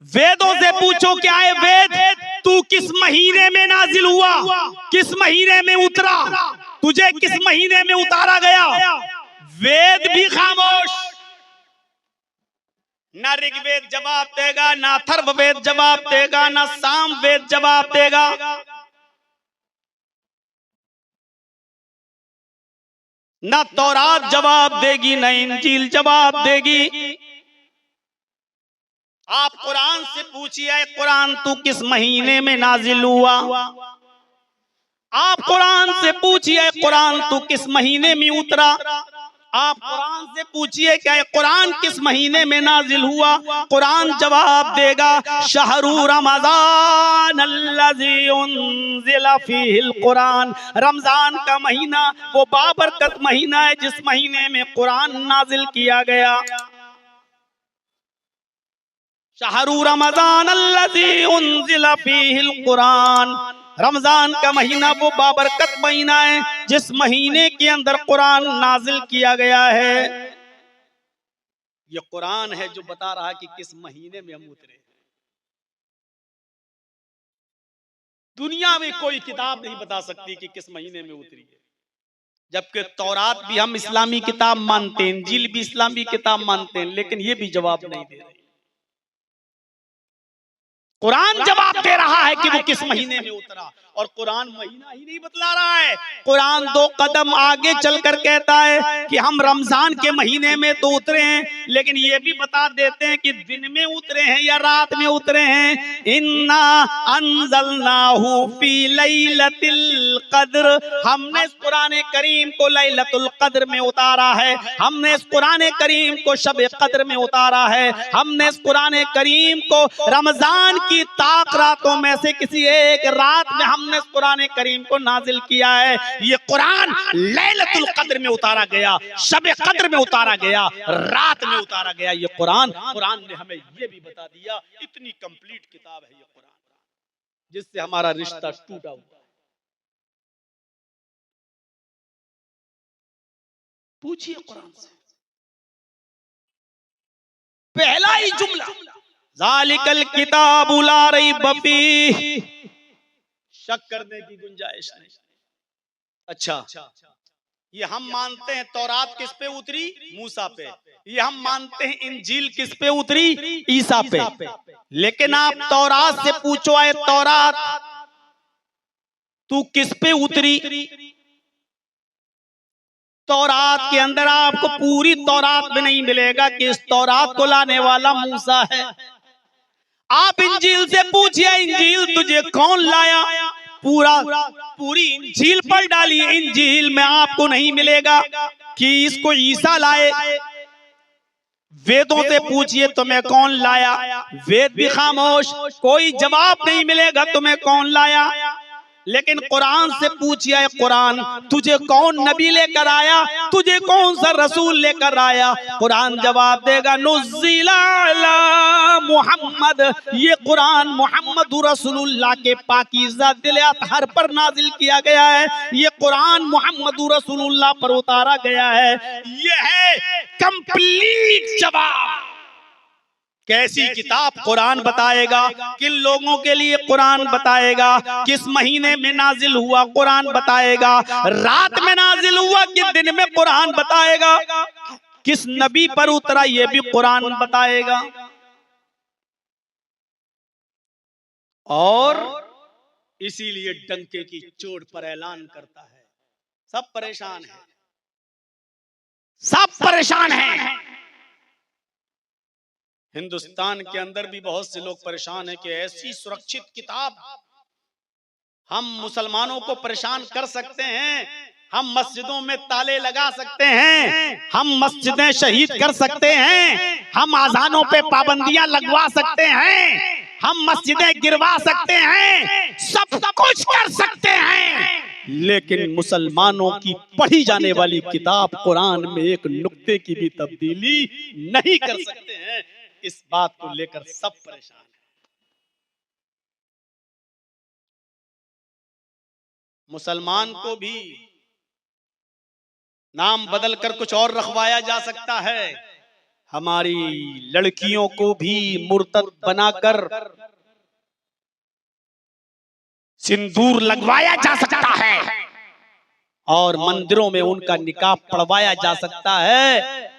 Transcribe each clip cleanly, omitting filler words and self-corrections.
वेदों से पूछो क्या है वेद, तू किस महीने में नाजिल हुआ, किस महीने में उतरा, तुझे किस महीने में उतारा गया। वेद भी खामोश। ना ऋग्वेद जवाब देगा, ना अथर्ववेद जवाब देगा, ना सामवेद जवाब देगा। ना तौरात जवाब देगी, ना इंजील जवाब देगी। आप कुरान से पूछिए, कुरान तू किस महीने में नाजिल हुआ। आप कुरान से पूछिए, कुरान तू किस महीने में उतरा। आप कुरान से पूछिए क्या कुरान किस महीने में नाजिल हुआ, कुरान जवाब देगा शहरु रमजान अल्लज़ी उन्ज़िला फ़ीहिल कुरान। रमजान का महीना वो बाबरकत महीना है जिस महीने में कुरान नाजिल किया गया। शहरु रमजान अल्लज़ी उन्ज़िला फ़ीहिल कुरान। रमजान का महीना वो बाबरकत महीना है जिस महीने के अंदर कुरान नाजिल किया गया है। ये कुरान है जो बता रहा है कि किस महीने में हम उतरे। दुनिया में कोई किताब नहीं बता सकती कि किस महीने में उतरी है। जबकि तौरात भी हम इस्लामी किताब मानते हैं, इंजील भी इस्लामी किताब मानते हैं, लेकिन ये भी जवाब नहीं दे रहे। कुरान जवाब दे रहा है कि वो किस महीने में उतरा, और कुरान महीना ही नहीं बतला रहा है। कुरान 2 कदम आगे चलकर कहता है कि हम रमजान के महीने में तो उतरे हैं, लेकिन ये भी बता देते हैं कि दिन में उतरे हैं या रात में उतरे हैं। इन्ना अंज़लनाहु फी लैलतिल क़द्र। हमने इस कुरान करीम को लैलतुल क़द्र में उतारा है। हमने इस कुरान करीम को शब क़द्र में उतारा है। हमने इस कुरान करीम को रमजान की ताक रातों में से किसी एक रात में हमने इस कुरान करीम को नाजिल किया है। ये कुरान लैलतुल क़द्र में उतारा गया, शब क़द्र में उतारा गया, रात में उतारा गया। ये कुरान ने हमें ये भी बता दिया। इतनी कंप्लीट किताब है ये कुरान, जिससे हमारा रिश्ता टूटा हुआ। पूछिए कुरान से, पहला ही जुमला ज़ालिकल किताबु ला रैब फीह, शक करने की गुंजाइश नहीं। अच्छा, ये हम मानते हैं तौरात किस पे उतरी, मूसा पे। ये हम मानते हैं इंजील किस पे उतरी, ईसा पे। लेकिन आप तौरात से पूछो, आए तौरात तू किस पे उतरी। तौरात के अंदर आपको पूरी तौरात में नहीं मिलेगा कि इस तौरात को लाने वाला मूसा है। आप इंजील से पूछिए, इंजील तुझे कौन लाया। पूरी इंजील पढ़ डालिए, इंजील में आपको नहीं मिलेगा कि इसको ईसा लाए। वेदों से पूछिए तुम्हें कौन लाया, वेद भी खामोश, कोई जवाब नहीं मिलेगा तुम्हें कौन लाया। लेकिन कुरान से पूछिए, कुरान तुझे कौन नबी लेकर आया, तुझे कौन सा रसूल लेकर आया। कुरान जवाब देगा नुज़्ज़िला अला मुहम्मद। ये कुरान मुहम्मद रसूलुल्लाह के पाकीज़ा दिल अतहर पर नाजिल किया गया है। ये कुरान मुहम्मद रसूलुल्लाह पर उतारा गया है। ये है कंप्लीट जवाब। कैसी किताब कुरान बताएगा, किन लोगों के लिए कुरान बताएगा, किस महीने में नाजिल हुआ कुरान बताएगा, रात में नाजिल हुआ कि दिन में कुरान बताएगा, किस नबी पर उतरा ये भी कुरान बताएगा। और इसीलिए डंके की चोट पर ऐलान करता है, सब परेशान हैं, सब परेशान हैं। हिंदुस्तान के अंदर भी बहुत से लोग परेशान हैं कि ऐसी सुरक्षित किताब हम मुसलमानों को परेशान कर सकते हैं। हम मस्जिदों में ताले लगा सकते हैं, हम मस्जिदें शहीद कर सकते हैं, हम अज़ानों पे पाबंदियां लगवा सकते हैं, हम मस्जिदें गिरवा सकते हैं, सब कुछ कर सकते हैं। लेकिन मुसलमानों की पढ़ी जाने वाली किताब कुरान में एक नुक्ते की भी तब्दीली नहीं कर सकते हैं। इस बात को लेकर सब परेशान हैं। मुसलमान को भी नाम बदलकर कुछ और रखवाया जा सकता है। हमारी लड़कियों को भी मुर्तद बनाकर सिंदूर लगवाया जा सकता है और मंदिरों में उनका निकाह पढ़वाया जा सकता है,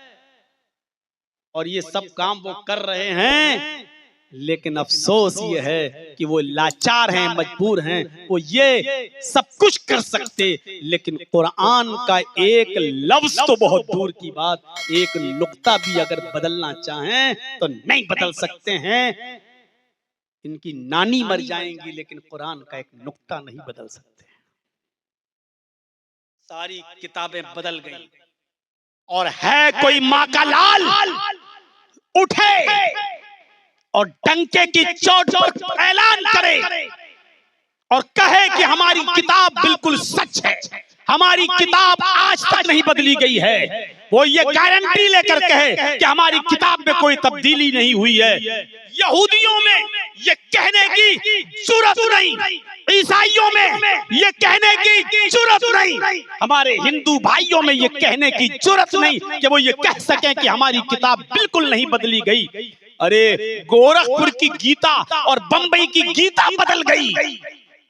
और ये सब काम वो कर रहे हैं। लेकिन अफसोस ये है कि वो लाचार हैं, मजबूर हैं, वो ये सब कुछ कर सकते, लेकिन कुरान का एक लफ्ज तो बहुत दूर की बात, एक नुक्ता भी अगर बदलना चाहें तो नहीं बदल सकते हैं। इनकी नानी मर जाएंगी लेकिन कुरान का एक नुक्ता नहीं बदल सकते। सारी किताबें बदल गई, और है कोई माँ का लाल उठे और डंके की चोट पर ऐलान करे और कहे कि हमारी किताब बिल्कुल सच है, हमारी किताब आज तक नहीं बदली गई है, वो ये गारंटी लेकर कहे कि हमारी किताब में कोई तब्दीली नहीं हुई है। यहूदियों में ये कहने की जरूरत नहीं, ईसाइयों में ये कहने की जरूरत नहीं, हमारे हिंदू भाइयों में ये कहने की जरूरत नहीं कि वो ये कह सकें कि हमारी किताब बिल्कुल नहीं बदली गई। अरे गोरखपुर की गीता और बंबई की गीता बदल गई,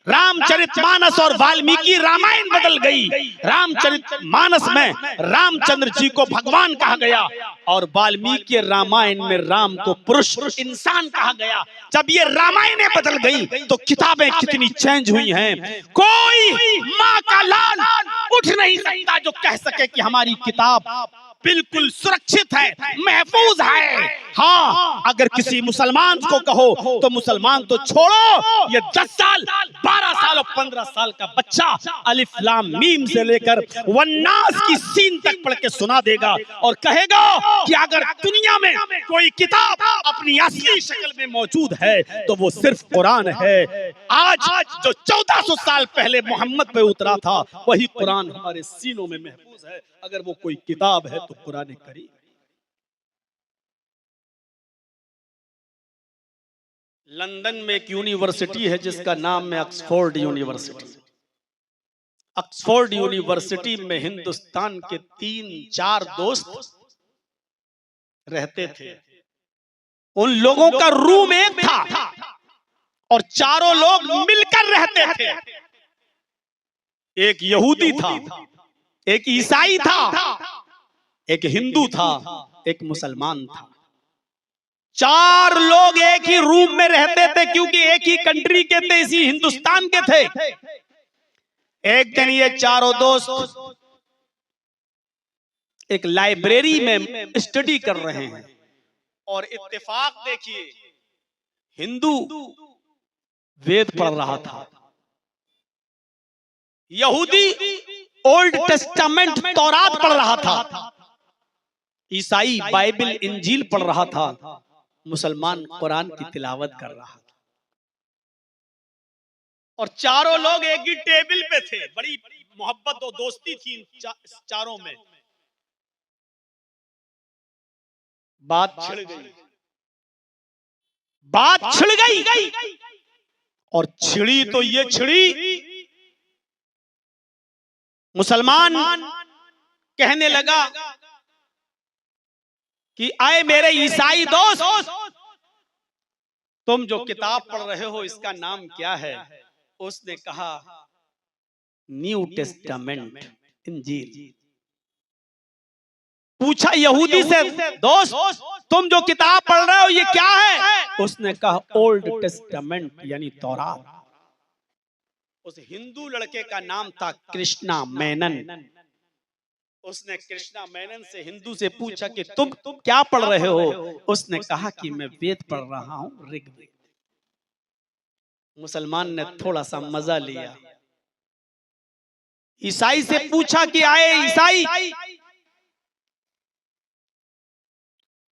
रामचरितमानस और वाल्मीकि रामायण बदल गई। रामचरितमानस में रामचंद्र जी को भगवान कहा गया और वाल्मीकि रामायण में राम को पुरुष इंसान कहा गया। जब ये रामायणें बदल गई तो किताबें कितनी चेंज हुई हैं। कोई माँ का लाल उठ नहीं सकता जो कह सके कि हमारी किताब बिल्कुल सुरक्षित है, महफूज है। हाँ, अगर किसी मुसलमान को कहो तो मुसलमान तो छोड़ो, ये 10 साल 12 साल और 15 साल का बच्चा अलिफ लाम मीम से लेकर वन्नास की सीन तक पढ़ के सुना देगा और कहेगा कि अगर दुनिया में कोई किताब अपनी असली शक्ल में मौजूद है तो वो सिर्फ कुरान है। आज जो 1400 साल पहले मोहम्मद पे उतरा था वही कुरान हमारे सीनों में महफूज है। अगर वो कोई किताब है तो कुरान करीम। लंदन में एक यूनिवर्सिटी है जिसका नाम है ऑक्सफोर्ड यूनिवर्सिटी। ऑक्सफोर्ड यूनिवर्सिटी में हिंदुस्तान के 3-4 दोस्त रहते थे। उन लोगों का रूम एक था और चारों लोग मिलकर रहते थे। एक यहूदी था, एक ईसाई था, एक हिंदू था, एक मुसलमान था। 4 लोग एक ही रूम में रहते थे क्योंकि एक ही कंट्री के थे, इसी हिंदुस्तान के थे। एक दिन ये चारों दोस्त एक लाइब्रेरी में स्टडी कर रहे हैं और इत्तेफाक देखिए, हिंदू वेद पढ़ रहा था, यहूदी ओल्ड टेस्टामेंट तौरात पढ़ रहा था, ईसाई बाइबल इंजील पढ़ रहा था, मुसलमान कुरान की तिलावत कर रहा था। और चारों लोग एक ही टेबल पे थे। बड़ी मोहब्बत और दोस्ती थी इन चारों में। बात छिड़ गई, बात छिड़ गई और छिड़ी तो ये छिड़ी, मुसलमान कहने लगा कि आए मेरे ईसाई दोस्त, तुम जो किताब पढ़ रहे हो इसका नाम क्या है? उसने कहा न्यू टेस्टामेंट, इंजील। पूछा यहूदी से, दोस्त तुम जो किताब पढ़ रहे हो ये क्या है? उसने कहा ओल्ड टेस्टामेंट यानी तौरात। उस हिंदू लड़के का नाम था कृष्णा मेनन। उसने कृष्णा मेनन से हिंदू से पूछा कि तुम क्या पढ़ रहे हो? उसने कहा कि मैं वेद पढ़ रहा हूं, ऋग्वेद। मुसलमान ने थोड़ा सा मजा लिया। ईसाई से पूछा कि आए ईसाई,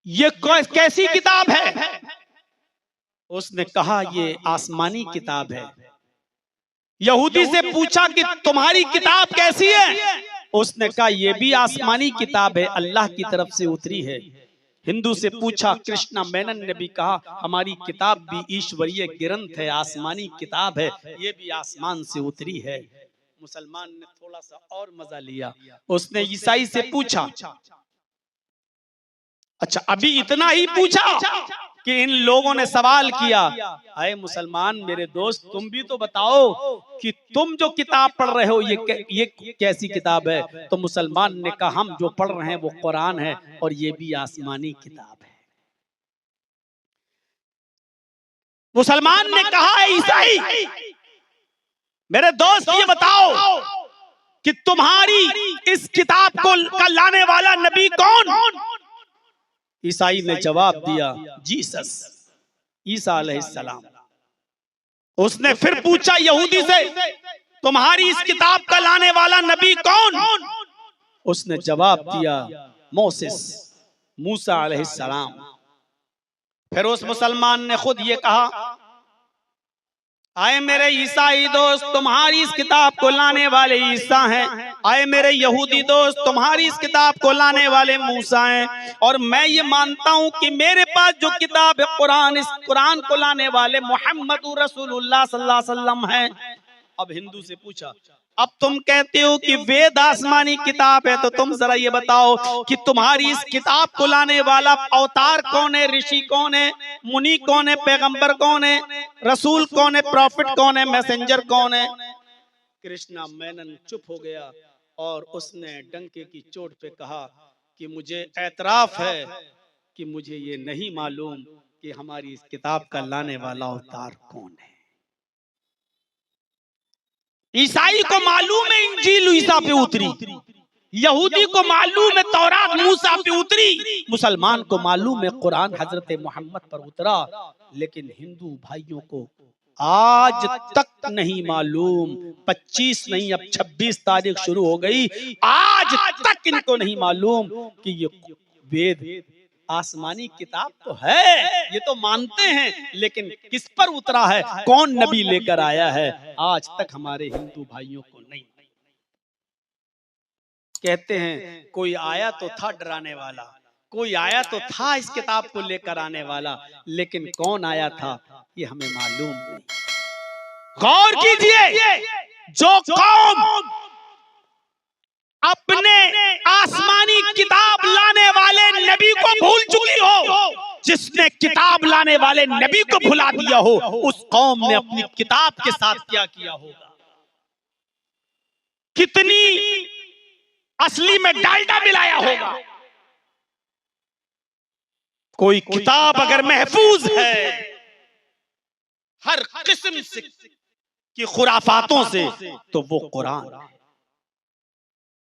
ये कैसी किताब है? उसने कहा ये आसमानी किताब है। यहूदी से पूछा कि तुम्हारी किताब कैसी है? उसने कहा ये भी आसमानी किताब है, अल्लाह की तरफ से उतरी है। हिंदू से पूछा, कृष्णा मेनन ने भी कहा हमारी किताब भी ईश्वरीय ग्रंथ है, आसमानी किताब है, ये भी आसमान से उतरी है। मुसलमान ने थोड़ा सा और मजा लिया। उसने ईसाई से पूछा अच्छा, अभी इतना ही पूछा कि इन लोगों ने सवाल किया, अरे मुसलमान मेरे दोस्त, तुम भी तो बताओ कि तुम जो किताब पढ़ रहे हो ये कैसी किताब है? तो मुसलमान ने कहा, हम जो पढ़ रहे हैं वो कुरान है और ये भी आसमानी किताब है। मुसलमान ने कहा, ईसाई मेरे दोस्त ये बताओ कि तुम्हारी इस किताब को का लाने वाला नबी कौन? ईसाई ने जवाब दिया, जीसस, ईसा अलैहिस्सलाम। उसने फिर पूछा यहूदी से, तुम्हारी इस किताब का लाने वाला नबी कौन? उसने जवाब दिया, मोसेस, मूसा अलैहिस्सलाम। फिर उस मुसलमान ने खुद ये कहा, आए मेरे ईसाई दोस्त, तुम्हारी इस किताब को लाने वाले ईसा हैं। आए मेरे यहूदी दोस्त, तुम्हारी इस किताब को लाने वाले मूसा हैं। और मैं ये मानता हूं कि मेरे पास जो किताब है कुरान, इस कुरान को लाने वाले मोहम्मद रसूलुल्लाह सल्लल्लाहु अलैहि वसल्लम हैं। अब हिंदू से पूछा, अब तुम कहते हो कि वेद आसमानी किताब है, तो तुम जरा ये बताओ कि तुम्हारी इस किताब को लाने वाला अवतार कौन है? ऋषि कौन है? मुनि कौन है? पैगंबर कौन है? रसूल कौन है? प्रॉफिट कौन है? मैसेंजर कौन है? कृष्णा मेनन चुप हो गया और उसने डंके की चोट पे कहा कि मुझे एतराफ है कि मुझे ये नहीं मालूम कि हमारी इस किताब का लाने वाला अवतार कौन है। ईसाई को मालूम है इंजील ईसा पे उतरी, यहूदी को मालूम है तौरात मूसा पे उतरी, मुसलमान को मालूम है कुरान हजरत मोहम्मद पर उतरा, लेकिन हिंदू भाइयों को आज तक नहीं मालूम। 25 नहीं, अब 26 तारीख शुरू हो गई, आज तक इनको नहीं मालूम कि ये वेद आसमानी किताब तो है, ये तो मानते हैं, लेकिन किस पर उतरा है, कौन नबी लेकर आया है, आज तक हमारे हिंदू भाइयों को नहीं। कहते हैं कोई आया तो था डराने वाला, कोई आया तो था इस किताब को लेकर आने वाला, लेकिन कौन आया था ये हमें मालूम नहीं। गौर कीजिए, जो कौम अपने आसमानी किताब लाने वाले नबी को भूल चुकी हो, जिसने किताब लाने वाले नबी को भुला दिया हो, उस कौम ने अपनी किताब के साथ क्या किया होगा? कितनी असली में डालडा मिलाया होगा। कोई किताब अगर महफूज है हर किस्म से की खुराफातों से, तो वो कुरान है।